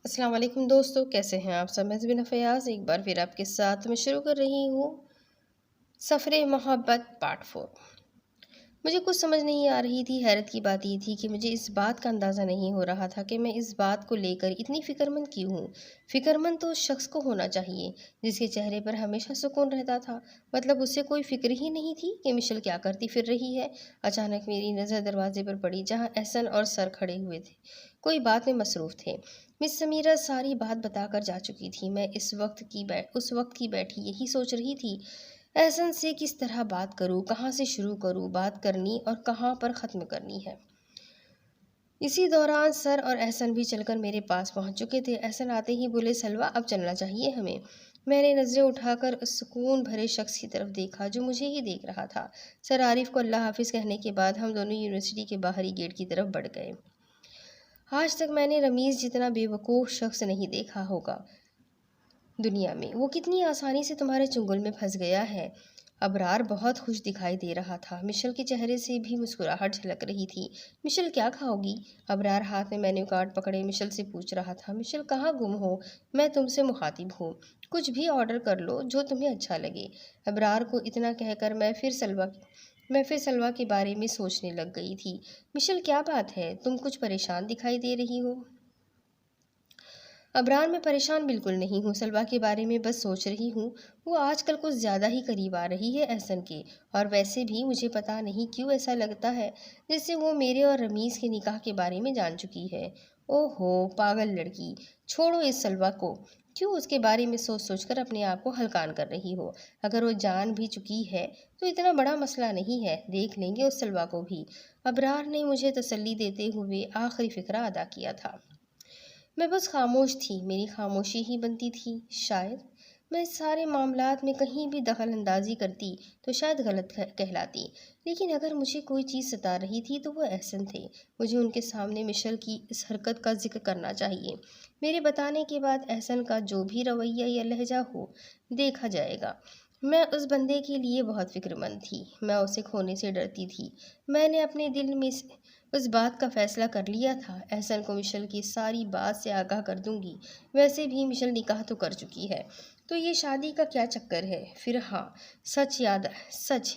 अस्सलाम वालेकुम दोस्तों, कैसे हैं आप सब। मैं ज़बीना फ़याज़ एक बार फिर आपके साथ मैं शुरू कर रही हूँ सफ़रे मोहब्बत पार्ट 4। मुझे कुछ समझ नहीं आ रही थी। हैरत की बात ये थी कि मुझे इस बात का अंदाज़ा नहीं हो रहा था कि मैं इस बात को लेकर इतनी फ़िक्रमंद क्यों हूँ। फ़िक्रमंद तो उस शख्स को होना चाहिए जिसके चेहरे पर हमेशा सुकून रहता था। मतलब उसे कोई फ़िक्र ही नहीं थी कि मिशेल क्या करती फिर रही है। अचानक मेरी नज़र दरवाजे पर पड़ी जहाँ एहसन और सर खड़े हुए थे, कोई बात में मसरूफ़ थे। मिस समीरा सारी बात बताकर जा चुकी थी। मैं उस वक्त की बैठी यही सोच रही थी, एहसन से किस तरह बात करूं, कहाँ से शुरू करूं बात करनी और कहाँ पर ख़त्म करनी है। इसी दौरान सर और एहसन भी चलकर मेरे पास पहुंच चुके थे। एहसन आते ही बोले, सलवा अब चलना चाहिए हमें। मैंने नज़रें उठाकर उस सुकून भरे शख्स की तरफ देखा जो मुझे ही देख रहा था। सर आरिफ को अल्लाह हाफिज़ कहने के बाद हम दोनों यूनिवर्सिटी के बाहरी गेट की तरफ बढ़ गए। आज तक मैंने रमीज़ जितना बेवकूफ़ शख्स नहीं देखा होगा दुनिया में। वो कितनी आसानी से तुम्हारे चुंगल में फंस गया है। अबरार बहुत खुश दिखाई दे रहा था। मिशेल के चेहरे से भी मुस्कुराहट झलक रही थी। मिशेल क्या खाओगी? अबरार हाथ में मेन्यू कार्ड पकड़े मिशेल से पूछ रहा था। मिशेल कहाँ गुम हो? मैं तुमसे मुखातिब हूँ। कुछ भी ऑर्डर कर लो जो तुम्हें अच्छा लगे। अबरार को इतना कहकर मैं फिर सलवा के बारे में सोचने लग गई थी। मिशेल क्या बात है, तुम कुछ परेशान दिखाई दे रही हो। अबरार मैं परेशान बिल्कुल नहीं हूँ, सलवा के बारे में बस सोच रही हूँ। वो आजकल कुछ ज़्यादा ही करीब आ रही है एहसन के। और वैसे भी मुझे पता नहीं क्यों ऐसा लगता है जैसे वो मेरे और रमीज़ के निकाह के बारे में जान चुकी है। ओहो पागल लड़की, छोड़ो इस सलवा को। क्यों उसके बारे में सोच सोच कर अपने आप को हलकान कर रही हो। अगर वो जान भी चुकी है तो इतना बड़ा मसला नहीं है, देख लेंगे उस सलवा को भी। अबरार ने मुझे तसल्ली देते हुए आखिरी फिक्रा अदा किया था। मैं बस खामोश थी, मेरी खामोशी ही बनती थी। शायद मैं इस सारे मामलात में कहीं भी दखल अंदाजी करती तो शायद गलत कहलाती। लेकिन अगर मुझे कोई चीज़ सता रही थी तो वो एहसन थे। मुझे उनके सामने मिशेल की इस हरकत का जिक्र करना चाहिए। मेरे बताने के बाद एहसन का जो भी रवैया या लहजा हो, देखा जाएगा। मैं उस बंदे के लिए बहुत फिक्रमंद थी। मैं उसे खोने से डरती थी। मैंने अपने दिल में उस बात का फैसला कर लिया था, एहसन को मिशेल की सारी बात से आगाह कर दूंगी। वैसे भी मिशेल निकाह तो कर चुकी है, तो ये शादी का क्या चक्कर है। फिर हाँ, सच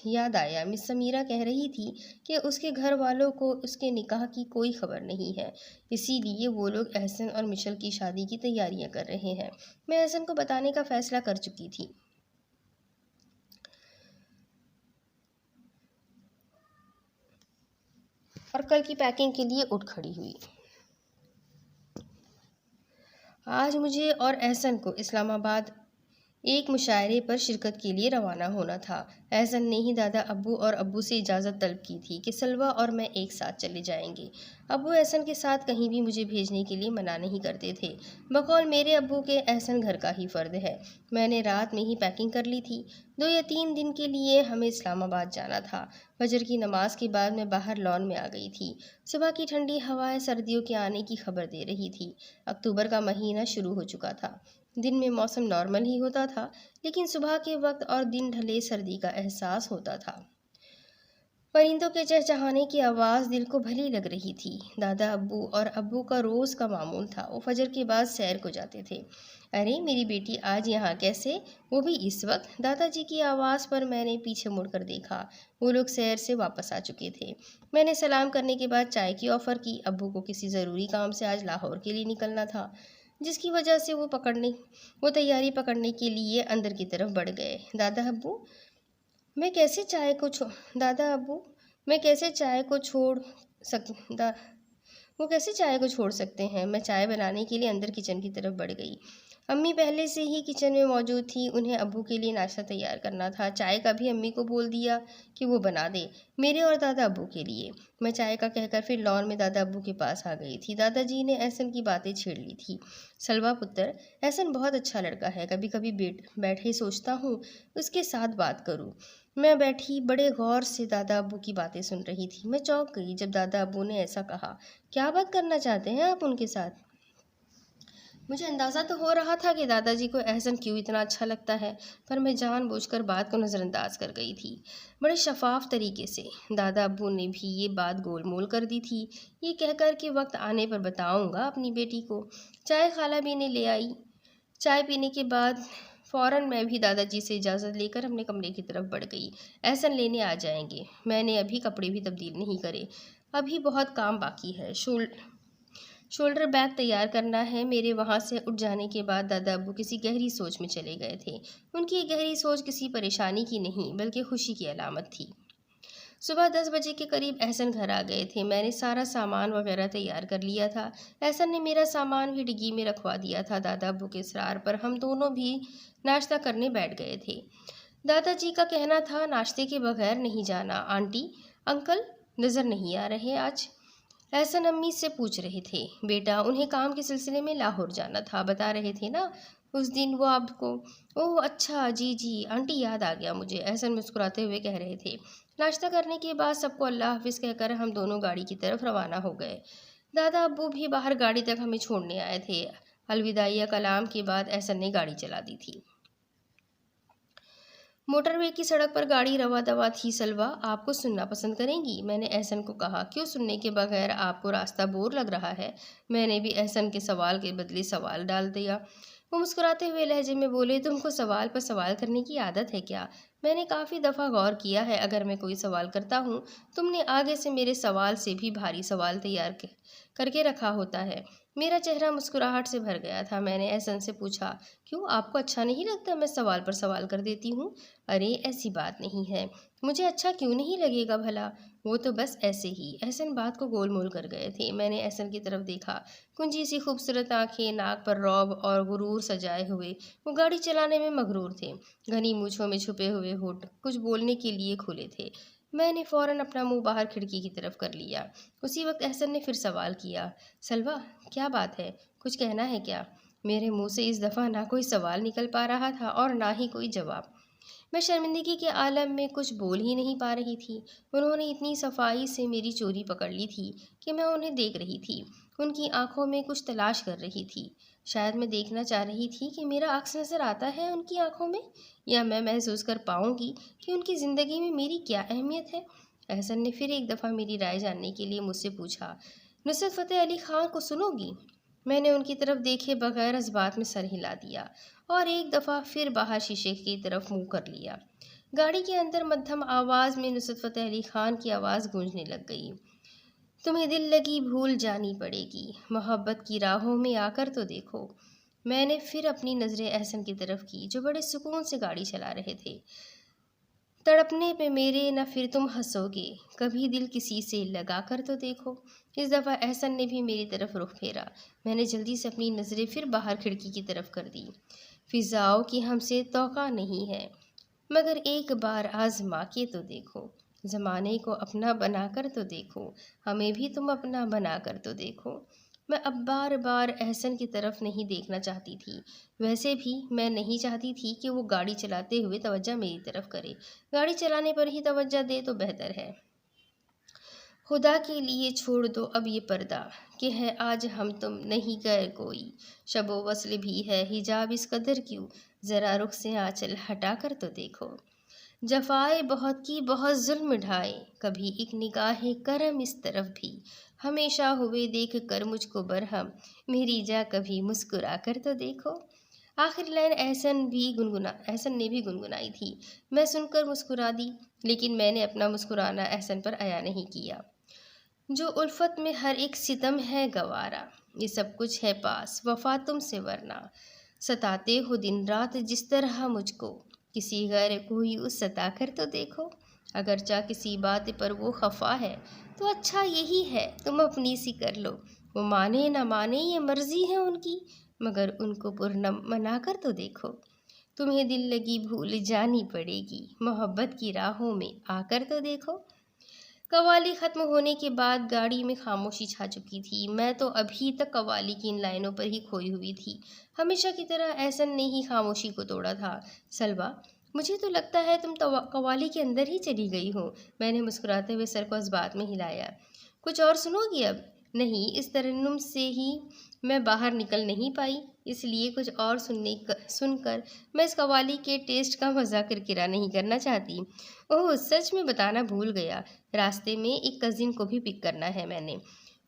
याद आया। मिस समीरा कह रही थी कि उसके घर वालों को उसके निकाह की कोई खबर नहीं है, इसीलिए वो लोग एहसन और मिशेल की शादी की तैयारियां कर रहे हैं। मैं एहसन को बताने का फैसला कर चुकी थी और कल की पैकिंग के लिए उठ खड़ी हुई। आज मुझे और एहसन को इस्लामाबाद एक मुशायरे पर शिरकत के लिए रवाना होना था। एहसन ने ही दादा अब्बू और अब्बू से इजाज़त तलब की थी कि सलवा और मैं एक साथ चले जाएंगे। अब्बू एहसन के साथ कहीं भी मुझे भेजने के लिए मना नहीं करते थे। बकौल मेरे अब्बू के एहसन घर का ही फ़र्द है। मैंने रात में ही पैकिंग कर ली थी। 2 या 3 दिन के लिए हमें इस्लामाबाद जाना था। फजर की नमाज के बाद मैं बाहर लॉन में आ गई थी। सुबह की ठंडी हवाएं सर्दियों के आने की खबर दे रही थी। अक्टूबर का महीना शुरू हो चुका था। दिन में मौसम नॉर्मल ही होता था, लेकिन सुबह के वक्त और दिन ढले सर्दी का एहसास होता था। परिंदों के चहचहाने की आवाज़ दिल को भली लग रही थी। दादा अब्बू और अब्बू का रोज़ का मामूल था, वो फजर के बाद सैर को जाते थे। अरे मेरी बेटी आज यहाँ कैसे, वो भी इस वक्त। दादाजी की आवाज़ पर मैंने पीछे मुड़कर देखा। वो लोग सैर से वापस आ चुके थे। मैंने सलाम करने के बाद चाय की ऑफ़र की। अब्बू को किसी ज़रूरी काम से आज लाहौर के लिए निकलना था, जिसकी वजह से वो तैयारी पकड़ने के लिए अंदर की तरफ बढ़ गए। मैं कैसे चाय को छो दादा अब्बू मैं कैसे चाय को छोड़ सक दा वो कैसे चाय को छोड़ सकते हैं। मैं चाय बनाने के लिए अंदर किचन की तरफ बढ़ गई। अम्मी पहले से ही किचन में मौजूद थी, उन्हें अब्बू के लिए नाश्ता तैयार करना था। चाय का भी अम्मी को बोल दिया कि वो बना दे, मेरे और दादा अब्बू के लिए। मैं चाय का कहकर फिर लॉन में दादा अब्बू के पास आ गई थी। दादाजी ने एहसन की बातें छेड़ ली थी। सलवा पुत्र, एहसन बहुत अच्छा लड़का है, कभी कभी बैठे सोचता हूँ उसके साथ बात करूँ। मैं बैठी बड़े गौर से दादा अब्बू की बातें सुन रही थी। मैं चौंक गई जब दादा अब्बू ने ऐसा कहा। क्या बात करना चाहते हैं आप उनके साथ? मुझे अंदाज़ा तो हो रहा था कि दादाजी को एहसन क्यों इतना अच्छा लगता है, पर मैं जानबूझकर बात को नज़रअंदाज कर गई थी। बड़े शफाफ तरीके से दादा अब्बू ने भी ये बात गोलमोल कर दी थी, ये कहकर कि वक्त आने पर बताऊंगा अपनी बेटी को। चाय खाला भी ने ले आई। चाय पीने के बाद फ़ौरन मैं भी दादाजी से इजाज़त लेकर अपने कमरे की तरफ बढ़ गई। एहसन लेने आ जाएंगे। मैंने अभी कपड़े भी तब्दील नहीं करे, अभी बहुत काम बाकी है। शोल्डर बैग तैयार करना है। मेरे वहाँ से उठ जाने के बाद दादा अब्बू किसी गहरी सोच में चले गए थे। उनकी ये गहरी सोच किसी परेशानी की नहीं बल्कि खुशी की अलामत थी। सुबह 10 बजे के करीब एहसन घर आ गए थे। मैंने सारा सामान वगैरह तैयार कर लिया था। एहसन ने मेरा सामान भी डिग्गी में रखवा दिया था। दादा अब्बू के इसरार पर हम दोनों भी नाश्ता करने बैठ गए थे। दादाजी का कहना था नाश्ते के बगैर नहीं जाना। आंटी अंकल नज़र नहीं आ रहे आज? एहसन अम्मी से पूछ रहे थे। बेटा उन्हें काम के सिलसिले में लाहौर जाना था, बता रहे थे ना उस दिन वो आपको। ओह अच्छा, जी जी आंटी याद आ गया मुझे, एहसन मुस्कुराते हुए कह रहे थे। नाश्ता करने के बाद सबको अल्लाह हाफिज़ कहकर हम दोनों गाड़ी की तरफ रवाना हो गए। दादा अब्बू भी बाहर गाड़ी तक हमें छोड़ने आए थे। अलविदाइया कलाम के बाद एहसन ने गाड़ी चला दी थी। मोटरवे की सड़क पर गाड़ी रवा दवा थी। सलवा आपको सुनना पसंद करेंगी? मैंने एहसन को कहा। क्यों, सुनने के बगैर आपको रास्ता बोर लग रहा है? मैंने भी एहसन के सवाल के बदले सवाल डाल दिया। वो मुस्कुराते हुए लहजे में बोले, तुमको सवाल पर सवाल करने की आदत है क्या? मैंने काफ़ी दफ़ा गौर किया है, अगर मैं कोई सवाल करता हूँ तुमने आगे से मेरे सवाल से भी भारी सवाल तैयार करके रखा होता है। मेरा चेहरा मुस्कुराहट से भर गया था। मैंने एहसन से पूछा, क्यों, आपको अच्छा नहीं लगता मैं सवाल पर सवाल कर देती हूँ? अरे ऐसी बात नहीं है। मुझे अच्छा क्यों नहीं लगेगा भला? वो तो बस ऐसे ही। एहसन बात को गोलमोल कर गए थे। मैंने एहसन की तरफ देखा। कुंजी सी खूबसूरत आंखें, नाक पर रौब और गुरूर सजाए हुए वो गाड़ी चलाने में मगरूर थे। घनी मूछों में छुपे हुए होठ कुछ बोलने के लिए खुले थे। मैंने फ़ौरन अपना मुंह बाहर खिड़की की तरफ कर लिया। उसी वक्त एहसन ने फिर सवाल किया, सलवा क्या बात है, कुछ कहना है क्या? मेरे मुंह से इस दफ़ा ना कोई सवाल निकल पा रहा था और ना ही कोई जवाब। मैं शर्मिंदगी के आलम में कुछ बोल ही नहीं पा रही थी। उन्होंने इतनी सफाई से मेरी चोरी पकड़ ली थी कि मैं उन्हें देख रही थी। उनकी आंखों में कुछ तलाश कर रही थी। शायद मैं देखना चाह रही थी कि मेरा अक्स नज़र आता है उनकी आंखों में, या मैं महसूस कर पाऊंगी कि उनकी ज़िंदगी में मेरी क्या अहमियत है। एहसन ने फिर एक दफ़ा मेरी राय जानने के लिए मुझसे पूछा, नुसरत फ़तेह अली ख़ान को सुनोगी? मैंने उनकी तरफ देखे बगैर इस बात में सर हिला दिया और एक दफ़ा फिर बाहर शीशे की तरफ मुंह कर लिया। गाड़ी के अंदर मध्यम आवाज़ में नुसरत फ़तेह अली ख़ान की आवाज़ गूंजने लग गई। तुम्हें दिल लगी भूल जानी पड़ेगी, मोहब्बत की राहों में आकर तो देखो। मैंने फिर अपनी नज़रें एहसन की तरफ की जो बड़े सुकून से गाड़ी चला रहे थे। तड़पने पे मेरे न फिर तुम हंसोगे, कभी दिल किसी से लगा कर तो देखो। इस दफ़ा एहसन ने भी मेरी तरफ रुख फेरा। मैंने जल्दी से अपनी नज़रें फिर बाहर खिड़की की तरफ कर दी। फिजाओं की हमसे तौक़ा नहीं है, मगर एक बार आज़मा के तो देखो। ज़माने को अपना बना कर तो देखो, हमें भी तुम अपना बना कर तो देखो। मैं अब बार बार एहसन की तरफ नहीं देखना चाहती थी। वैसे भी मैं नहीं चाहती थी कि वो गाड़ी चलाते हुए तवज्जो मेरी तरफ करे। गाड़ी चलाने पर ही तवज्जो दे तो बेहतर है। खुदा के लिए छोड़ दो अब ये पर्दा कि है आज हम तुम नहीं गए कोई। शबो वस्ल भी है हिजाब इस कदर क्यों, ज़रा रुख से आंचल हटा कर तो देखो। जफ़ाए बहुत की बहुत जुल्म ढाए, कभी एक निगाहे करम इस तरफ भी। हमेशा हुए देख कर मुझको बरहम, मेरी जा कभी मुस्कुरा कर तो देखो। आखिरी लाइन एहसन ने भी गुनगुनाई थी। मैं सुनकर मुस्कुरा दी, लेकिन मैंने अपना मुस्कुराना एहसन पर अया नहीं किया। जो उल्फत में हर एक सितम है गवारा, ये सब कुछ है पास वफा तुमसे वरना। सताते हो दिन रात जिस तरह मुझको, किसी गैर को ही उस सता कर तो देखो। अगर चाह किसी बात पर वो खफा है तो अच्छा यही है तुम अपनी सी कर लो। वो माने ना माने ये मर्जी है उनकी, मगर उनको पुरनम मना कर तो देखो। तुम्हें दिल लगी भूल जानी पड़ेगी, मोहब्बत की राहों में आकर तो देखो। कव्वाली ख़त्म होने के बाद गाड़ी में खामोशी छा चुकी थी। मैं तो अभी तक कव्वाली की इन लाइनों पर ही खोई हुई थी। हमेशा की तरह एहसन ने ही खामोशी को तोड़ा था। सलवा, मुझे तो लगता है तुम कव्वाली के अंदर ही चली गई हो। मैंने मुस्कुराते हुए सर को इस बात में हिलाया। कुछ और सुनोगी अब? नहीं, इस तरन्नुम से ही मैं बाहर निकल नहीं पाई। इसलिए कुछ और सुनकर मैं इस कव्वाली के टेस्ट का मज़ा किरकिरा नहीं करना चाहती। ओह, सच में बताना भूल गया, रास्ते में एक कज़िन को भी पिक करना है मैंने।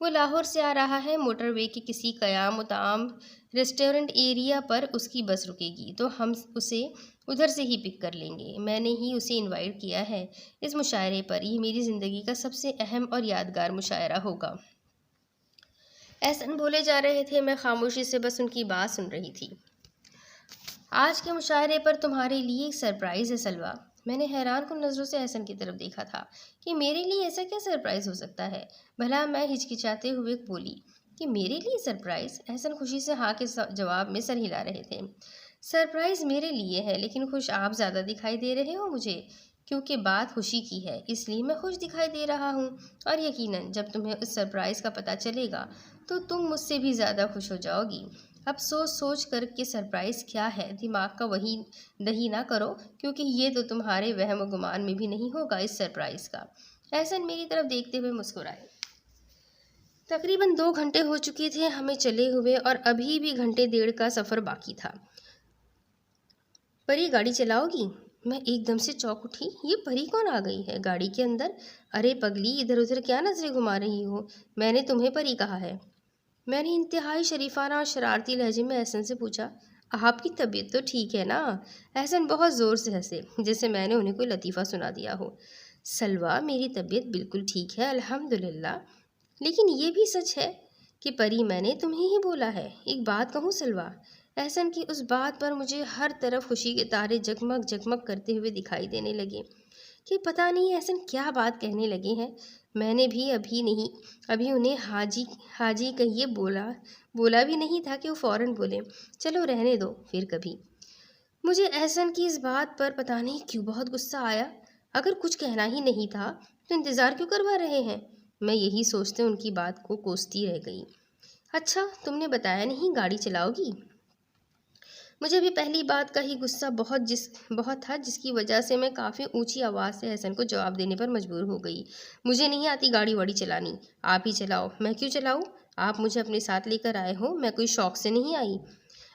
वो लाहौर से आ रहा है, मोटरवे के किसी क़याम मुताम रेस्टोरेंट एरिया पर उसकी बस रुकेगी, तो हम उसे उधर से ही पिक कर लेंगे। मैंने ही उसे इनवाइट किया है इस मुशायरे पर। ये मेरी ज़िंदगी का सबसे अहम और यादगार मुशायरा होगा। एहसन बोले जा रहे थे, मैं खामोशी से बस उनकी बात सुन रही थी। आज के मुशायरे पर तुम्हारे लिए एक सरप्राइज़ है सलवा। मैंने हैरान कुन नज़रों से एहसन की तरफ देखा था कि मेरे लिए ऐसा क्या सरप्राइज़ हो सकता है। भला मैं हिचकिचाते हुए बोली कि मेरे लिए सरप्राइज़। एहसन खुशी से हाँ के जवाब में सर हिला रहे थे। सरप्राइज़ मेरे लिए है, लेकिन खुश आप ज़्यादा दिखाई दे रहे हो मुझे। क्योंकि बात खुशी की है इसलिए मैं खुश दिखाई दे रहा हूँ, और यकीनन जब तुम्हें उस सरप्राइज़ का पता चलेगा तो तुम मुझसे भी ज़्यादा खुश हो जाओगी। अब सोच सोच कर के सरप्राइज़ क्या है दिमाग का वही दही ना करो, क्योंकि ये तो तुम्हारे वहम गुमान में भी नहीं होगा इस सरप्राइज़ का। एहसन मेरी तरफ देखते हुए मुस्कुराए। तकरीबन 2 घंटे हो चुके थे हमें चले हुए, और अभी भी घंटे डेढ़ का सफ़र बाकी था। परी, गाड़ी चलाओगी? मैं एकदम से चौंक उठी। ये परी कौन आ गई है गाड़ी के अंदर? अरे पगली, इधर उधर क्या नजरें घुमा रही हो? मैंने तुम्हें परी कहा है। मैंने इंतहाई शरीफाना और शरारती लहजे में एहसन से पूछा। आपकी तबीयत तो ठीक है ना? एहसन बहुत ज़ोर से हंसे, जैसे मैंने उन्हें कोई लतीफ़ा सुना दिया हो। सलवा, मेरी तबीयत बिल्कुल ठीक है अल्हम्दुलिल्लाह, लेकिन ये भी सच है कि परी मैंने तुम्हें ही बोला है। एक बात कहूँ सलवा? एहसन की उस बात पर मुझे हर तरफ खुशी के तारे जगमग जगमग करते हुए दिखाई देने लगे कि पता नहीं एहसन क्या बात कहने लगे हैं। मैंने भी अभी उन्हें हाजी हाजी कहिए बोला भी नहीं था कि वो फ़ौरन बोले, चलो रहने दो, फिर कभी। मुझे एहसन की इस बात पर पता नहीं क्यों बहुत गुस्सा आया। अगर कुछ कहना ही नहीं था तो इंतज़ार क्यों करवा रहे हैं? मैं यही सोचते उनकी बात को कोसती रह गई। अच्छा, तुमने बताया नहीं गाड़ी चलाओगी? मुझे भी पहली बात का ही गुस्सा बहुत था, जिसकी वजह से मैं काफ़ी ऊंची आवाज़ से एहसन को जवाब देने पर मजबूर हो गई। मुझे नहीं आती गाड़ी वाड़ी चलानी, आप ही चलाओ। मैं क्यों चलाऊं? आप मुझे अपने साथ लेकर आए हो, मैं कोई शौक से नहीं आई।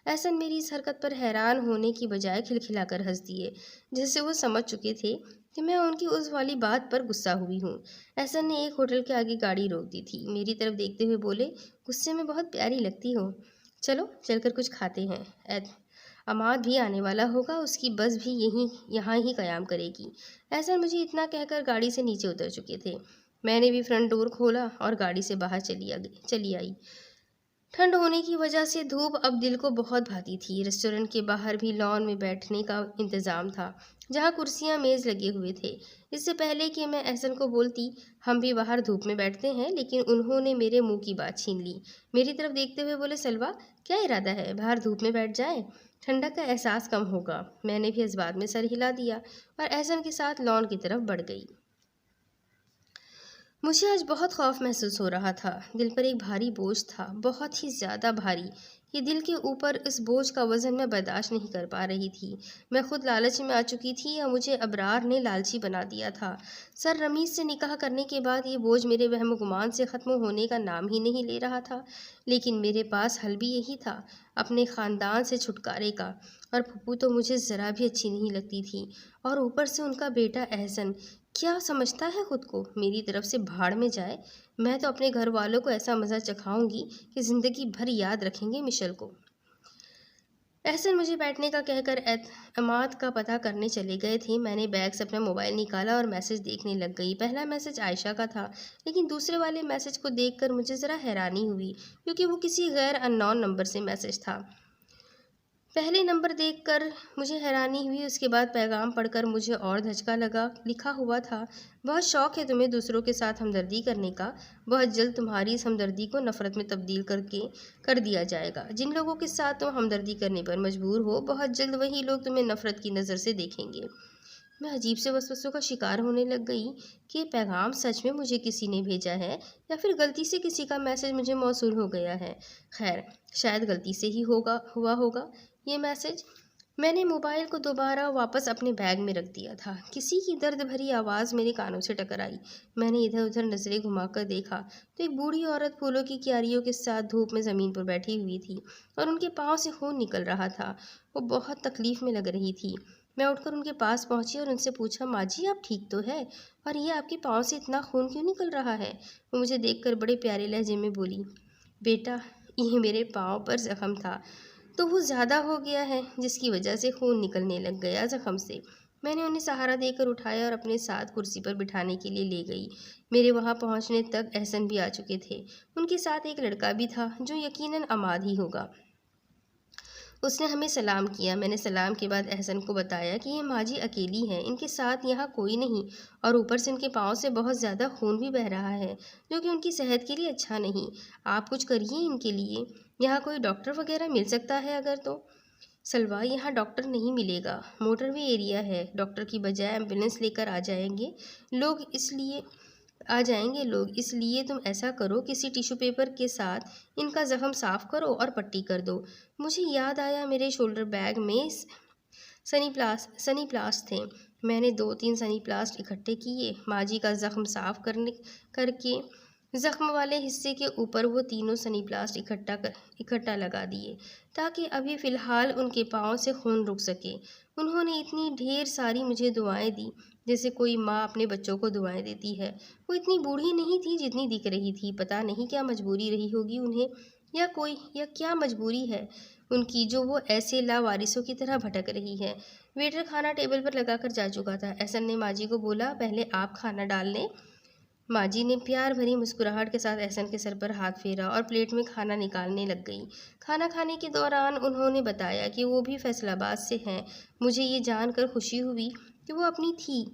एहसन मेरी इस हरकत पर हैरान होने की बजाय खिलखिलाकर हंस दिए, जैसे वो समझ चुके थे कि मैं उनकी उस वाली बात पर गुस्सा हुई हूँ। एहसन ने एक होटल के आगे गाड़ी रोक दी थी। मेरी तरफ देखते हुए बोले, गुस्से में बहुत प्यारी लगती हो, चलो चलकर कुछ खाते हैं। अमाद भी आने वाला होगा, उसकी बस भी यहाँ ही क़याम करेगी। ऐसा मुझे इतना कहकर गाड़ी से नीचे उतर चुके थे। मैंने भी फ्रंट डोर खोला और गाड़ी से बाहर चली आई। ठंड होने की वजह से धूप अब दिल को बहुत भाती थी। रेस्टोरेंट के बाहर भी लॉन में बैठने का इंतज़ाम था, जहाँ कुर्सियाँ मेज़ लगे हुए थे। इससे पहले कि मैं एहसन को बोलती हम भी बाहर धूप में बैठते हैं, लेकिन उन्होंने मेरे मुंह की बात छीन ली। मेरी तरफ देखते हुए बोले, सलवा क्या इरादा है, बाहर धूप में बैठ जाए, ठंडक का एहसास कम होगा। मैंने भी इस बात में सर हिला दिया और एहसन के साथ लॉन की तरफ बढ़ गई। मुझे आज बहुत खौफ महसूस हो रहा था। दिल पर एक भारी बोझ था, बहुत ही ज़्यादा भारी। ये दिल के ऊपर इस बोझ का वज़न मैं बर्दाश्त नहीं कर पा रही थी। मैं खुद लालच में आ चुकी थी या मुझे अबरार ने लालची बना दिया था। सर रमीज़ से निकाह करने के बाद ये बोझ मेरे वहम गुमान से ख़त्म होने का नाम ही नहीं ले रहा था। लेकिन मेरे पास हल भी यही था, अपने ख़ानदान से छुटकारे का। और फूफू तो मुझे ज़रा भी अच्छी नहीं लगती थी, और ऊपर से उनका बेटा एहसन क्या समझता है खुद को। मेरी तरफ से भाड़ में जाए। मैं तो अपने घर वालों को ऐसा मज़ा चखाऊंगी कि ज़िंदगी भर याद रखेंगे मिशल को। एहसन मुझे बैठने का कहकर अमाद का पता करने चले गए थे। मैंने बैग से अपना मोबाइल निकाला और मैसेज देखने लग गई। पहला मैसेज आयशा का था, लेकिन दूसरे वाले मैसेज को देखकर मुझे ज़रा हैरानी हुई, क्योंकि वो किसी गैर अननोन नंबर से मैसेज था। पहले नंबर देखकर मुझे हैरानी हुई, उसके बाद पैगाम पढ़कर मुझे और धचका लगा। लिखा हुआ था, बहुत शौक़ है तुम्हें दूसरों के साथ हमदर्दी करने का, बहुत जल्द तुम्हारी इस हमदर्दी को नफ़रत में तब्दील कर दिया जाएगा। जिन लोगों के साथ तुम हमदर्दी करने पर मजबूर हो, बहुत जल्द वही लोग तुम्हें नफ़रत की नज़र से देखेंगे। मैं अजीब से वसवसों का शिकार होने लग गई कि पैगाम सच में मुझे किसी ने भेजा है या फिर गलती से किसी का मैसेज मुझे मौसूल हो गया है। खैर, शायद गलती से ही हुआ होगा ये मैसेज। मैंने मोबाइल को दोबारा वापस अपने बैग में रख दिया था। किसी की दर्द भरी आवाज़ मेरे कानों से टकराई। मैंने इधर उधर नजरें घुमाकर देखा तो एक बूढ़ी औरत फूलों की क्यारियों के साथ धूप में ज़मीन पर बैठी हुई थी और उनके पाँव से खून निकल रहा था। वो बहुत तकलीफ में लग रही थी। मैं उठकर उनके पास पहुंची और उनसे पूछा, माँ जी आप ठीक तो है? और ये आपके पाँव से इतना खून क्यों निकल रहा है? वो मुझे देखकर बड़े प्यारे लहजे में बोली, बेटा ये मेरे पाँव पर जख्म था तो वो ज़्यादा हो गया है, जिसकी वजह से खून निकलने लग गया जख्म से। मैंने उन्हें सहारा देकर उठाया और अपने साथ कुर्सी पर बिठाने के लिए ले गई। मेरे वहाँ पहुँचने तक एहसन भी आ चुके थे। उनके साथ एक लड़का भी था जो यकीनन अमाद ही होगा। उसने हमें सलाम किया। मैंने सलाम के बाद एहसन को बताया कि ये माँ जी अकेली हैं, इनके साथ यहाँ कोई नहीं और ऊपर से इनके पाँव से बहुत ज़्यादा खून भी बह रहा है जो कि उनकी सेहत के लिए अच्छा नहीं। आप कुछ करिए इनके लिए। यहाँ कोई डॉक्टर वगैरह मिल सकता है अगर तो? सलवा, यहाँ डॉक्टर नहीं मिलेगा, मोटरवे एरिया है। डॉक्टर की बजाय एम्बुलेंस लेकर आ जाएंगे लोग, इसलिए तुम ऐसा करो, किसी टिश्यू पेपर के साथ इनका जख्म साफ करो और पट्टी कर दो। मुझे याद आया मेरे शोल्डर बैग में सनी प्लास्ट थे। मैंने 2-3 सनी प्लास्ट इकट्ठे किए। माँ जी का जख्म साफ करके जख्म वाले हिस्से के ऊपर वो तीनों सनी प्लास्ट इकट्ठा लगा दिए ताकि अभी फ़िलहाल उनके पाँव से खून रुक सके। उन्होंने इतनी ढेर सारी मुझे दुआएं दी जैसे कोई माँ अपने बच्चों को दुआएं देती है। वो इतनी बूढ़ी नहीं थी जितनी दिख रही थी। पता नहीं क्या मजबूरी रही होगी उन्हें, या क्या मजबूरी है उनकी जो वो ऐसे लावारिसों की तरह भटक रही है। वेटर खाना टेबल पर लगाकर जा चुका था। एहसन ने माँ जी को बोला, पहले आप खाना डाल लें। माँ जी ने प्यार भरी मुस्कुराहट के साथ एहसन के सर पर हाथ फेरा और प्लेट में खाना निकालने लग गई। खाना खाने के दौरान उन्होंने बताया कि वो भी फैसलाबाद से हैं। मुझे ये जानकर खुशी हुई कि वो अपनी थी,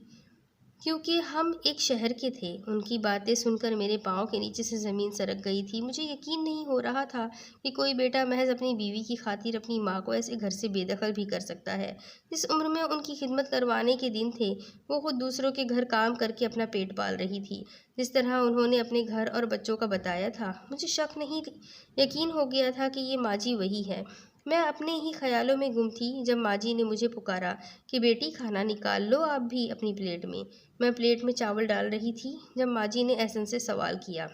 क्योंकि हम एक शहर के थे। उनकी बातें सुनकर मेरे पाँव के नीचे से ज़मीन सरक गई थी। मुझे यकीन नहीं हो रहा था कि कोई बेटा महज अपनी बीवी की खातिर अपनी माँ को ऐसे घर से बेदखल भी कर सकता है। जिस उम्र में उनकी खिदमत करवाने के दिन थे, वो खुद दूसरों के घर काम करके अपना पेट पाल रही थी। जिस तरह उन्होंने अपने घर और बच्चों का बताया था, मुझे शक नहीं, यकीन हो गया था कि ये माँ जी वही है। मैं अपने ही ख्यालों में गुम थी जब माँ जी ने मुझे पुकारा कि बेटी खाना निकाल लो आप भी अपनी प्लेट में। मैं प्लेट में चावल डाल रही थी जब माँ जी ने एहसन से सवाल किया,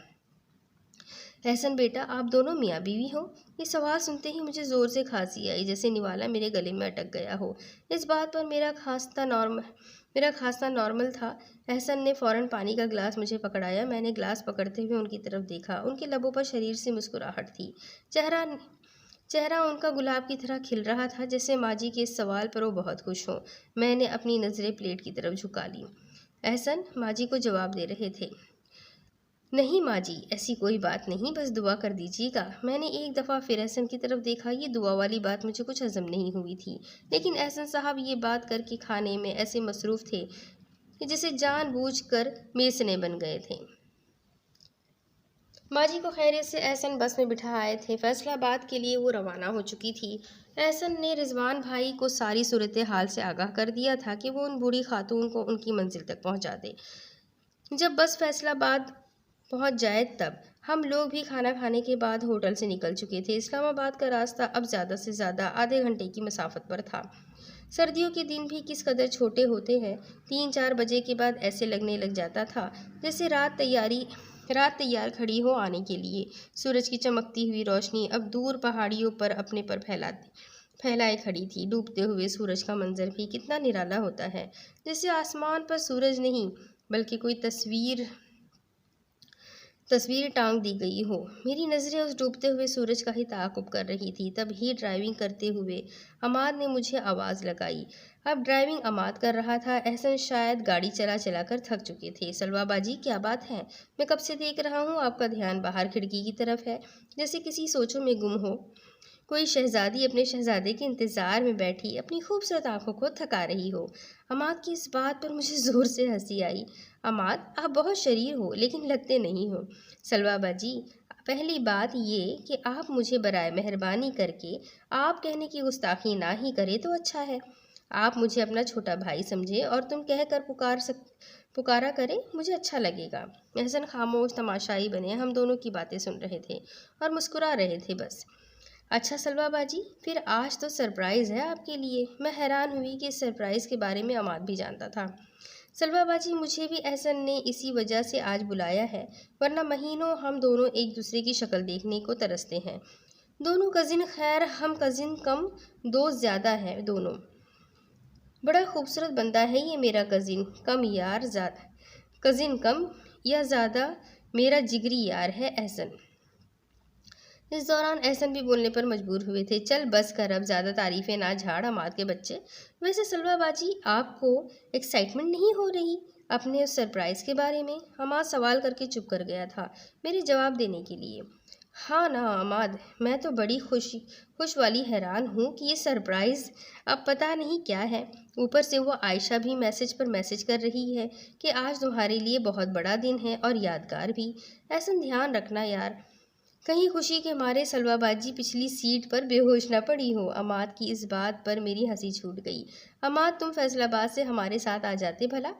एहसन बेटा आप दोनों मियाँ बीवी हो? ये सवाल सुनते ही मुझे ज़ोर से खांसी आई, जैसे निवाला मेरे गले में अटक गया हो। इस बात पर मेरा खांसना नॉर्मल था। एहसन ने फ़ौरन पानी का गिलास मुझे पकड़ाया। मैंने गिलास पकड़ते हुए उनकी तरफ देखा। उनके लबों पर शरीर से मुस्कुराहट थी। चेहरा उनका गुलाब की तरह खिल रहा था, जैसे माँ जी के इस सवाल पर वो बहुत खुश हों। मैंने अपनी नज़रें प्लेट की तरफ झुका ली। एहसन माँ जी को जवाब दे रहे थे। नहीं माँ जी, ऐसी कोई बात नहीं, बस दुआ कर दीजिएगा। मैंने एक दफ़ा फिर एहसन की तरफ देखा। ये दुआ वाली बात मुझे कुछ हजम नहीं हुई थी, लेकिन एहसन साहब ये बात करके खाने में ऐसे मसरूफ़ थे कि जैसे जानबूझकर मेसने बन गए थे। माँ जी को खैरियत से एहसन बस में बिठा आए थे। फैसलाबाद के लिए वो रवाना हो चुकी थी। एहसन ने रिजवान भाई को सारी सूरत हाल से आगाह कर दिया था कि वो उन बूढ़ी खातून को उनकी मंजिल तक पहुंचा दे। जब बस फैसलाबाद पहुंच जाए तब हम लोग भी खाना खाने के बाद होटल से निकल चुके थे। इस्लामाबाद का रास्ता अब ज़्यादा से ज़्यादा आधे घंटे की मसाफत पर था। सर्दियों के दिन भी किस कदर छोटे होते हैं। 3-4 बजे के बाद ऐसे लगने लग जाता था जैसे रात तैयार खड़ी हो आने के लिए। सूरज की चमकती हुई रोशनी अब दूर पहाड़ियों पर अपने पर फैलाए खड़ी थी। डूबते हुए सूरज का मंजर भी कितना निराला होता है, जैसे आसमान पर सूरज नहीं बल्कि कोई तस्वीर टांग दी गई हो। मेरी नज़रें उस डूबते हुए सूरज का ही ताक़ुब कर रही थी। तब ही ड्राइविंग करते हुए अमाद ने मुझे आवाज़ लगाई। अब ड्राइविंग अमाद कर रहा था। एहसन शायद गाड़ी चला कर थक चुके थे। सलवा बाजी क्या बात है? मैं कब से देख रहा हूँ आपका ध्यान बाहर खिड़की की तरफ है, जैसे किसी सोचों में गुम हो। कोई शहजादी अपने शहजादे के इंतज़ार में बैठी अपनी खूबसूरत आंखों को थका रही हो। अमाद की इस बात पर मुझे ज़ोर से हंसी आई। अमाद आप बहुत शरीर हो लेकिन लगते नहीं हो। सलवा बाजी, पहली बात ये कि आप मुझे बराए मेहरबानी करके आप कहने की गुस्ताखी ना ही करें तो अच्छा है। आप मुझे अपना छोटा भाई समझे और तुम कहकर पुकारा करें, मुझे अच्छा लगेगा। एहसन खामोश तमाशाई बने हम दोनों की बातें सुन रहे थे और मुस्कुरा रहे थे। बस अच्छा सलवा बाजी, फिर आज तो सरप्राइज़ है आपके लिए। मैं हैरान हुई कि इस सरप्राइज़ के बारे में अमाद भी जानता था। सलवा बाजी, मुझे भी एहसन ने इसी वजह से आज बुलाया है, वरना महीनों हम दोनों एक दूसरे की शक्ल देखने को तरसते हैं। दोनों कज़िन, खैर हम कज़िन कम दोस्त ज़्यादा हैं दोनों। बड़ा खूबसूरत बंदा है ये मेरा कज़िन कम यार ज़्यादा, कज़िन कम या ज़्यादा मेरा जिगरी यार है एहसन। इस दौरान एहसन भी बोलने पर मजबूर हुए थे। चल बस कर, अब ज़्यादा तारीफ़ें ना झाड़ अमाद के बच्चे। वैसे सलवा बाजी, आपको एक्साइटमेंट नहीं हो रही अपने उस सरप्राइज़ के बारे में? अमाद सवाल करके चुप कर गया था मेरे जवाब देने के लिए। हाँ ना अमाद, मैं तो बड़ी खुश वाली हैरान हूँ कि ये सरप्राइज़ अब पता नहीं क्या है। ऊपर से वो आयशा भी मैसेज पर मैसेज कर रही है कि आज तुम्हारे लिए बहुत बड़ा दिन है और यादगार भी। ऐसा ध्यान रखना यार, कहीं खुशी के मारे सलवा बाजी पिछली सीट पर बेहोश न पड़ी हो। अमाद की इस बात पर मेरी हंसी छूट गई। अमाद, तुम फैसलाबाद से हमारे साथ आ जाते भला।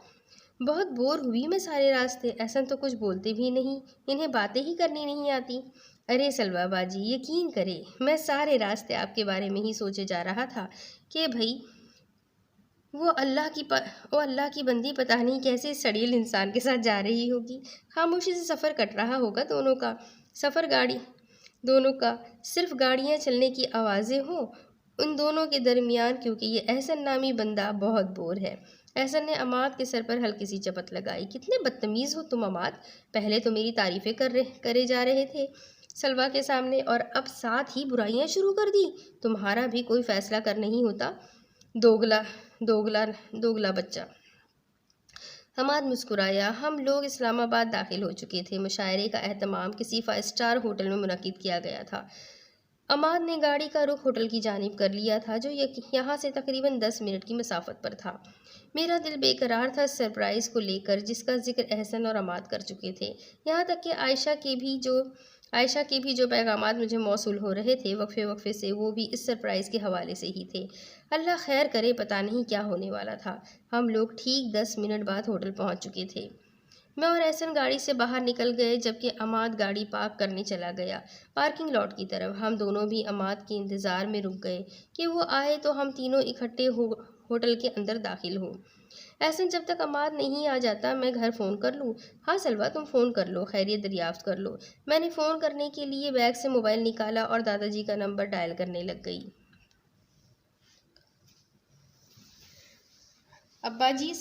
बहुत बोर हुई मैं सारे रास्ते। ऐसा तो कुछ बोलते भी नहीं, इन्हें बातें ही करनी नहीं आती। अरे सलवा बाजी, यकीन करे, मैं सारे रास्ते आपके बारे में ही सोचे जा रहा था कि भाई वो अल्लाह की बंदी पता नहीं कैसे सड़ील इंसान के साथ जा रही होगी। खामोशी से सफ़र कट रहा होगा दोनों का। सफ़र गाड़ी दोनों का सिर्फ गाड़ियाँ चलने की आवाज़ें हों उन दोनों के दरमियान, क्योंकि ये एहसन नामी बंदा बहुत बोर है। एहसन ने अमाद के सर पर हल्की सी चपत लगाई। कितने बदतमीज़ हो तुम अमाद, पहले तो मेरी तारीफ़ें करे जा रहे थे सलवा के सामने, और अब साथ ही बुराइयां शुरू कर दी। तुम्हारा भी कोई फैसला कर नहीं होता? दोगला दोगला दोगला बच्चा। हमाद मुस्कुराया। हम लोग इस्लामाबाद दाखिल हो चुके थे। मुशायरे का एहतमाम किसी 5 स्टार होटल में मुनक्किद किया गया था। अमाद ने गाड़ी का रुख होटल की जानिब कर लिया था, जो यहाँ से तकरीबन 10 मिनट की मसाफत पर था। मेरा दिल बेकरार था सरप्राइज़ को लेकर, जिसका जिक्र एहसन और अमाद कर चुके थे। यहाँ तक कि आयशा के भी जो पैगामात मुझे मौसूल हो रहे थे वक्फे वक्फे से, वो भी इस सरप्राइज़ के हवाले से ही थे। अल्लाह खैर करे, पता नहीं क्या होने वाला था। हम लोग ठीक 10 मिनट बाद होटल पहुँच चुके थे। मैं और एहसन गाड़ी से बाहर निकल गए, जबकि अमाद गाड़ी पार्क करने चला गया पार्किंग लॉट की तरफ। हम दोनों भी अमाद के इंतज़ार में रुक गए कि वो आए तो हम तीनों इकट्ठे होटल के अंदर दाखिल हो। एहसन, जब तक अमाद नहीं आ जाता मैं घर फ़ोन कर लूँ? हाँ सलवा, तुम फ़ोन कर लो, खैरियत दरियाफ्त कर लो। मैंने फ़ोन करने के लिए बैग से मोबाइल निकाला और दादाजी का नंबर डायल करने लग गई। अब्बा जी,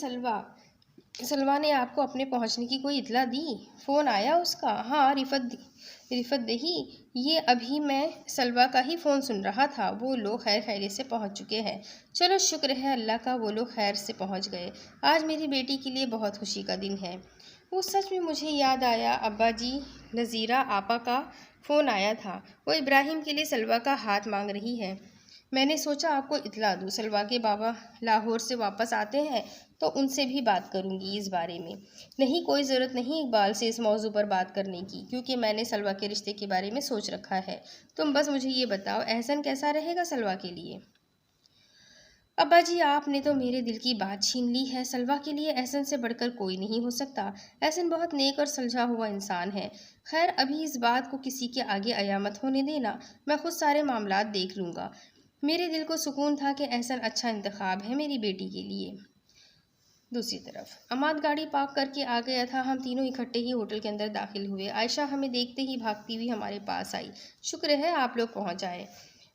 सलवा ने आपको अपने पहुंचने की कोई इतला दी? फ़ोन आया उसका? हाँ, रिफत दही। ये अभी मैं सलवा का ही फ़ोन सुन रहा था। वो लोग खैर खैरियत से पहुंच चुके हैं। चलो शुक्र है अल्लाह का, वो लोग खैर से पहुंच गए। आज मेरी बेटी के लिए बहुत खुशी का दिन है। वो सच में मुझे याद आया अब्बा जी, नज़ीरा आपा का फ़ोन आया था। वो इब्राहिम के लिए सलवा का हाथ मांग रही है। मैंने सोचा आपको इतला दूँ। सलवा के बाबा लाहौर से वापस आते हैं तो उनसे भी बात करूंगी इस बारे में। नहीं, कोई ज़रूरत नहीं इकबाल से इस मौजू पर बात करने की, क्योंकि मैंने सलवा के रिश्ते के बारे में सोच रखा है। तुम बस मुझे ये बताओ, एहसन कैसा रहेगा सलवा के लिए? अब्बा जी, आपने तो मेरे दिल की बात छीन ली है। सलवा के लिए एहसन से बढ़कर कोई नहीं हो सकता। एहसन बहुत नेक और सुलझा हुआ इंसान है। खैर, अभी इस बात को किसी के आगे अया मत होने देना। मैं खुद सारे मामलात देख लूँगा। मेरे दिल को सुकून था कि एहसन अच्छा इंतखाब है मेरी बेटी के लिए। दूसरी तरफ अमाद गाड़ी पार्क करके आ गया था। हम तीनों इकट्ठे ही होटल के अंदर दाखिल हुए। आयशा हमें देखते ही भागती हुई हमारे पास आई। शुक्र है आप लोग पहुंच आए।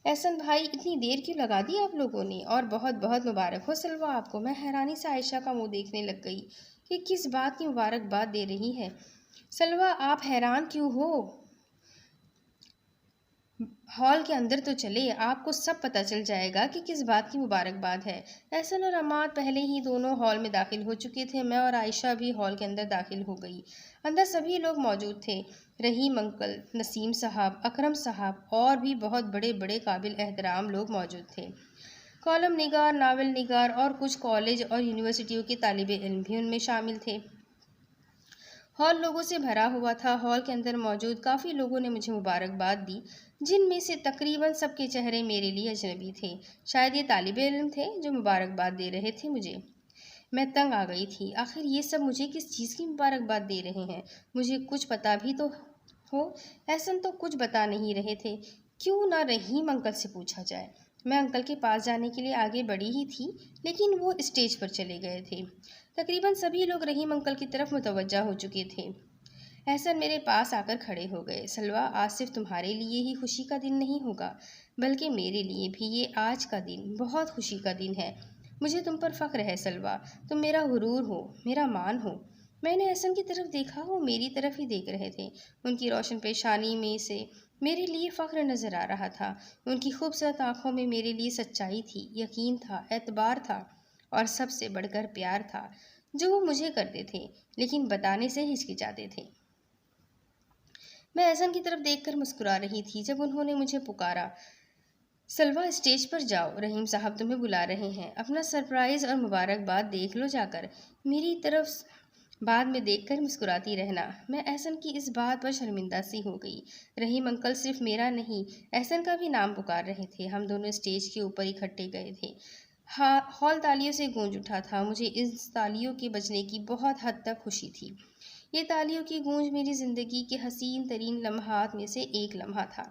एहसन भाई, इतनी देर क्यों लगा दी आप लोगों ने? और बहुत बहुत मुबारक हो सलवा आपको। मैं हैरानी से आयशा का मुंह देखने लग गई कि किस बात की मुबारकबाद दे रही है। सलवा, आप हैरान क्यों हो? हॉल के अंदर तो चले, आपको सब पता चल जाएगा कि किस बात की मुबारकबाद है। एहसन और अमाद पहले ही दोनों हॉल में दाखिल हो चुके थे। मैं और आयशा भी हॉल के अंदर दाखिल हो गई। अंदर सभी लोग मौजूद थे। रहीम अंकल, नसीम साहब, अकरम साहब और भी बहुत बड़े बड़े काबिल एहतराम लोग मौजूद थे। कॉलम निगार, नावल निगार और कुछ कॉलेज और यूनिवर्सिटियों के तालिब इल्म भी उनमें शामिल थे। हॉल लोगों से भरा हुआ था। हॉल के अंदर मौजूद काफ़ी लोगों ने मुझे मुबारकबाद दी, जिनमें से तकरीबन सबके चेहरे मेरे लिए अजनबी थे। शायद ये तालिब इल्म थे जो मुबारकबाद दे रहे थे मुझे। मैं तंग आ गई थी। आखिर ये सब मुझे किस चीज़ की मुबारकबाद दे रहे हैं? मुझे कुछ पता भी तो हो। एहसन तो कुछ बता नहीं रहे थे क्यों ना रहीम अंकल से पूछा जाए। मैं अंकल के पास जाने के लिए आगे बढ़ी ही थी, लेकिन वो स्टेज पर चले गए थे। तकरीबन सभी लोग रहीम अंकल की तरफ मुतवज्जा हो चुके थे। एहसन मेरे पास आकर खड़े हो गए। सलवा, आज सिर्फ तुम्हारे लिए ही खुशी का दिन नहीं होगा, बल्कि मेरे लिए भी ये आज का दिन बहुत खुशी का दिन है। मुझे तुम पर फ़ख्र है सलवा, तुम मेरा गुरूर हो, मेरा मान हो। मैंने एहसन की तरफ देखा, वो मेरी तरफ ही देख रहे थे। उनकी रोशन पेशानी में से मेरे लिए फ़ख्र नज़र आ रहा था। उनकी खूबसूरत आँखों में मेरे लिए सच्चाई थी, यकीन था, एतबार था और सबसे बढ़कर प्यार था, जो वो मुझे करते थे लेकिन बताने से हिचकिचाते थे। मैं एहसन की तरफ देखकर मुस्कुरा रही थी जब उन्होंने मुझे पुकारा, सलवा स्टेज पर जाओ, रहीम साहब तुम्हें बुला रहे हैं। अपना सरप्राइज़ और मुबारकबाद देख लो जाकर, मेरी तरफ बाद में देखकर मुस्कुराती रहना। मैं एहसन की इस बात पर शर्मिंदा सी हो गई। रहीम अंकल सिर्फ मेरा नहीं, एहसन का भी नाम पुकार रहे थे। हम दोनों स्टेज के ऊपर इकट्ठे गए थे। हॉल तालियों से गूंज उठा था। मुझे इस तालियों के बजने की बहुत हद तक खुशी थी। ये तालियों की गूंज मेरी ज़िंदगी के हसीन तरीन लम्हात में से एक लम्हा था।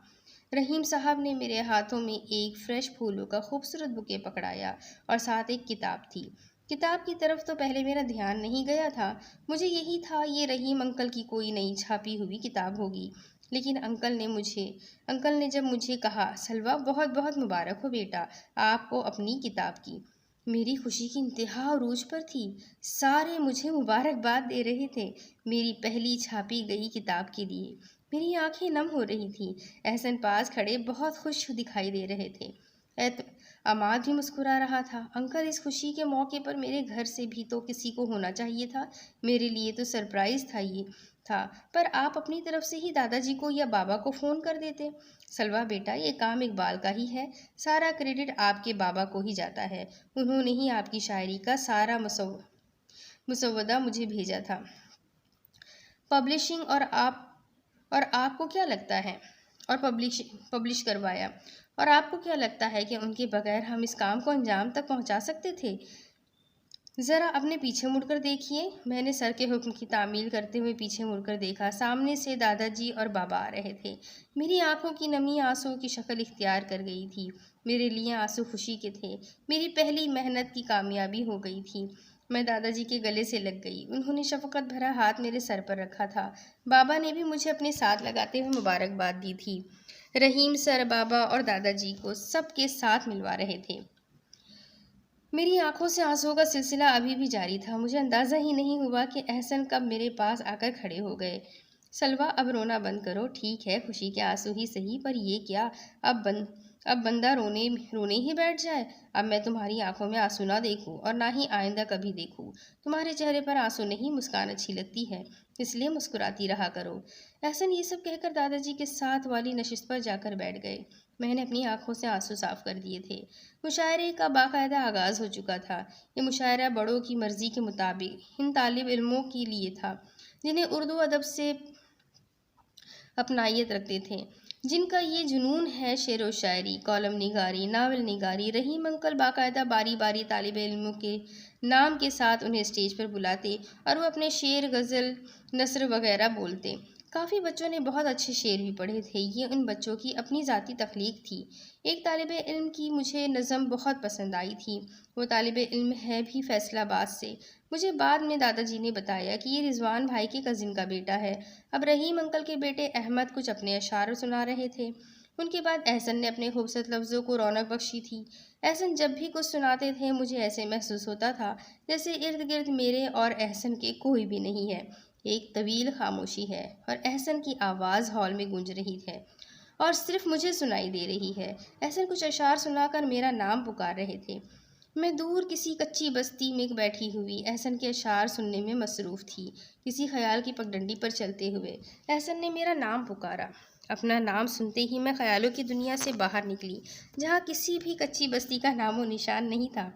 रहीम साहब ने मेरे हाथों में एक फ्रेश फूलों का खूबसूरत बुके पकड़ाया और साथ एक किताब थी। किताब की तरफ तो पहले मेरा ध्यान नहीं गया था। मुझे यही था ये रहीम अंकल की कोई नई छापी हुई किताब होगी। लेकिन अंकल ने जब मुझे कहा, सलवा बहुत बहुत मुबारक हो बेटा आपको अपनी किताब की, मेरी खुशी की इंतहा अरूज पर थी। सारे मुझे मुबारकबाद दे रहे थे मेरी पहली छापी गई किताब के लिए। मेरी आंखें नम हो रही थीं। एहसन पास खड़े बहुत खुश दिखाई दे रहे थे। अमाद भी मुस्कुरा रहा था। अंकल, इस खुशी के मौके पर मेरे घर से भी तो किसी को होना चाहिए था। मेरे लिए तो सरप्राइज़ था ये था, पर आप अपनी तरफ से ही दादाजी को या बाबा को फ़ोन कर देते। सलवा बेटा, ये काम इकबाल का ही है, सारा क्रेडिट आपके बाबा को ही जाता है। उन्होंने ही आपकी शायरी का सारा मुसवदा मुझे भेजा था, पब्लिशिंग और आपको क्या लगता है और पब्लिश करवाया। और आपको क्या लगता है कि उनके बगैर हम इस काम को अंजाम तक पहुंचा सकते थे? ज़रा अपने पीछे मुड़कर देखिए। मैंने सर के हुक्म की तामील करते हुए पीछे मुड़कर देखा। सामने से दादाजी और बाबा आ रहे थे। मेरी आंखों की नमी आंसुओं की शक्ल इख्तियार कर गई थी। मेरे लिए आंसू खुशी के थे। मेरी पहली मेहनत की कामयाबी हो गई थी। मैं दादाजी के गले से लग गई। उन्होंने शफकत भरा हाथ मेरे सर पर रखा था। बाबा ने भी मुझे अपने साथ लगाते हुए मुबारकबाद दी थी। रहीम सर, बाबा और दादाजी को सबके साथ मिलवा रहे थे। मेरी आंखों से आंसुओं का सिलसिला अभी भी जारी था। मुझे अंदाज़ा ही नहीं हुआ कि एहसन कब मेरे पास आकर खड़े हो गए। सलवा, अब रोना बंद करो। ठीक है, खुशी के आंसू ही सही, पर ये क्या, अब बंदा रोने रोने ही बैठ जाए। अब मैं तुम्हारी आंखों में आंसू ना देखूं और ना ही आइंदा कभी देखूं। तुम्हारे चेहरे पर आंसू नहीं, मुस्कान अच्छी लगती है, इसलिए मुस्कुराती रहा करो। एहसन ये सब कहकर दादाजी के साथ वाली नशिस्त पर जाकर बैठ गए। मैंने अपनी आंखों से आंसू साफ कर दिए थे। मुशायरे का बाकायदा आगाज़ हो चुका था। ये मुशायरा बड़ों की मर्ज़ी के मुताबिक इन तालिब इल्मों के लिए था, जिन्हें उर्दू अदब से अपनायत रखते थे, जिनका ये जुनून है शेर व शायरी, कॉलम निगारी, नावल निगारी। रहीम अंकल बाकायदा बारी बारी तालिब इल्मों के नाम के साथ उन्हें स्टेज पर बुलाते और वो अपने शेर, गज़ल, नस्र वगैरह बोलते। काफ़ी बच्चों ने बहुत अच्छे शेर भी पढ़े थे। ये उन बच्चों की अपनी ज़ाती तख्लीक थी। एक तालिब इल्म की मुझे नज़म बहुत पसंद आई थी। वो तालिब इल्म है भी फैसलाबाद से। मुझे बाद में दादाजी ने बताया कि ये रिजवान भाई के कज़िन का बेटा है। अब रहीम अंकल के बेटे अहमद कुछ अपने अशार सुना रहे थे। उनके बाद एहसन ने अपने खूबसूरत लफ्ज़ों को रौनक बख्शी थी। एहसन जब भी कुछ सुनाते थे, मुझे ऐसे महसूस होता था जैसे इर्द गिर्द मेरे और एहसन के कोई भी नहीं है। एक तवील खामोशी है और एहसन की आवाज़ हॉल में गूंज रही है और सिर्फ मुझे सुनाई दे रही है। एहसन कुछ अशार सुनाकर मेरा नाम पुकार रहे थे। मैं दूर किसी कच्ची बस्ती में बैठी हुई एहसन के अशार सुनने में मसरूफ़ थी, किसी ख्याल की पगडंडी पर चलते हुए। एहसन ने मेरा नाम पुकारा। अपना नाम सुनते ही मैं ख्यालों की दुनिया से बाहर निकली, जहाँ किसी भी कच्ची बस्ती का नामो निशान नहीं था।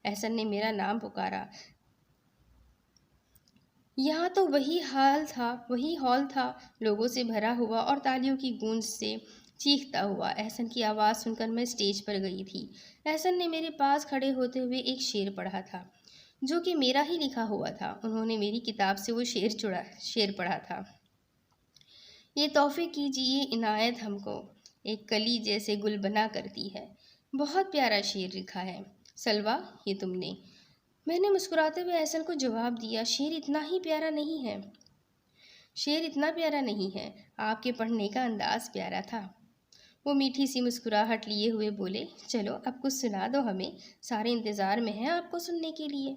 एहसन ने मेरा नाम पुकारा। यहाँ तो वही हॉल था, लोगों से भरा हुआ और तालियों की गूंज से चीखता हुआ। एहसन की आवाज़ सुनकर मैं स्टेज पर गई थी। एहसन ने मेरे पास खड़े होते हुए एक शेर पढ़ा था, जो कि मेरा ही लिखा हुआ था। उन्होंने मेरी किताब से वो शेर पढ़ा था। ये तोहफे कीजिए इनायत हमको, एक कली जैसे गुल बना करती है। बहुत प्यारा शेर लिखा है सलवा, ये तुमने। मैंने मुस्कुराते हुए एहसन को जवाब दिया, शेर इतना ही प्यारा नहीं है, शेर इतना प्यारा नहीं है, आपके पढ़ने का अंदाज प्यारा था। वो मीठी सी मुस्कुराहट लिए हुए बोले, चलो अब कुछ सुना दो हमें, सारे इंतज़ार में हैं आपको सुनने के लिए।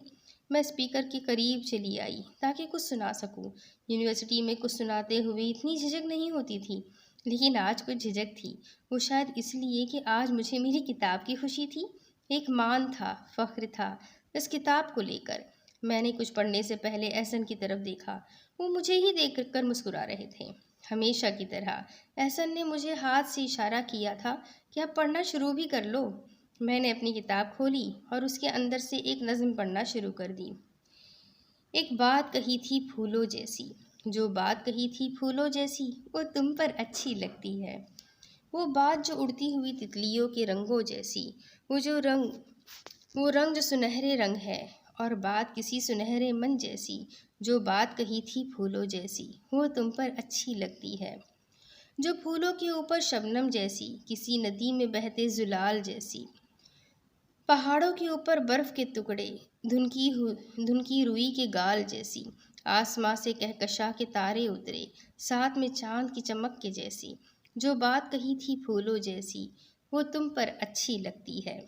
मैं स्पीकर के करीब चली आई ताकि कुछ सुना सकूं। यूनिवर्सिटी में कुछ सुनाते हुए इतनी झिझक नहीं होती थी, लेकिन आज कुछ झिझक थी। वो शायद इसलिए कि आज मुझे मेरी किताब की खुशी थी। एक मान था, फ़ख्र था इस किताब को लेकर। मैंने कुछ पढ़ने से पहले एहसन की तरफ देखा। वो मुझे ही देख कर मुस्कुरा रहे थे, हमेशा की तरह। एहसन ने मुझे हाथ से इशारा किया था कि अब पढ़ना शुरू भी कर लो। मैंने अपनी किताब खोली और उसके अंदर से एक नज़्म पढ़ना शुरू कर दी। एक बात कही थी फूलों जैसी, जो बात कही थी फूलों जैसी, वो तुम पर अच्छी लगती है। वो बात जो उड़ती हुई तितलियों के रंगों जैसी, वो रंग जो सुनहरे रंग है, और बात किसी सुनहरे मन जैसी, जो बात कही थी फूलों जैसी, वो तुम पर अच्छी लगती है। जो फूलों के ऊपर शबनम जैसी, किसी नदी में बहते जुलाल जैसी, पहाड़ों के ऊपर बर्फ के टुकड़े, धुनकी रुई के गाल जैसी, आसमां से कहकशा के तारे उतरे, साथ में चांद की चमक के जैसी, जो बात कही थी फूलों जैसी, वो तुम पर अच्छी लगती है।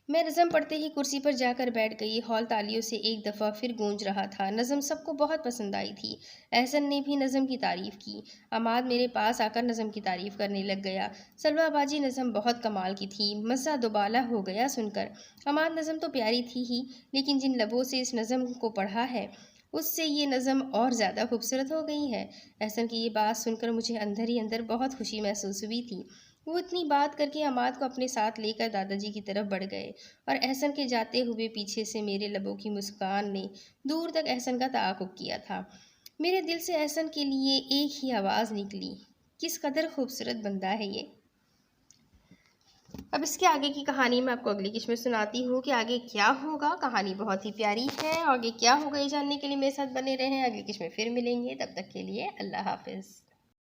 मैं नज़म पढ़ते ही कुर्सी पर जाकर बैठ गई। हॉल तालियों से एक दफ़ा फिर गूंज रहा था। नज़म सबको बहुत पसंद आई थी। एहसन ने भी नज़म की तारीफ़ की। अमाद मेरे पास आकर नज़म की तारीफ़ करने लग गया। सलवाबाजी नज़म बहुत कमाल की थी, मज़ा दुबाला हो गया सुनकर। अमाद नज़म तो प्यारी थी ही, लेकिन जिन लबों से इस नज़म को पढ़ा है उससे ये नज़म और ज़्यादा खूबसूरत हो गई है। एहसन की ये बात सुनकर मुझे अंदर ही अंदर बहुत खुशी महसूस हुई थी। वो इतनी बात करके अमाद को अपने साथ लेकर दादाजी की तरफ बढ़ गए और एहसन के जाते हुए पीछे से मेरे लबों की मुस्कान ने दूर तक एहसन का ताक़ुब किया था। मेरे दिल से एहसन के लिए एक ही आवाज़ निकली, किस कदर खूबसूरत बंदा है ये। अब इसके आगे की कहानी मैं आपको अगली किस्त में सुनाती हूँ कि आगे क्या होगा। कहानी बहुत ही प्यारी है, आगे क्या होगा ये जानने के लिए मेरे साथ बने रहें। अगली किस्त में फिर मिलेंगे, तब तक के लिए अल्लाह हाफिज़।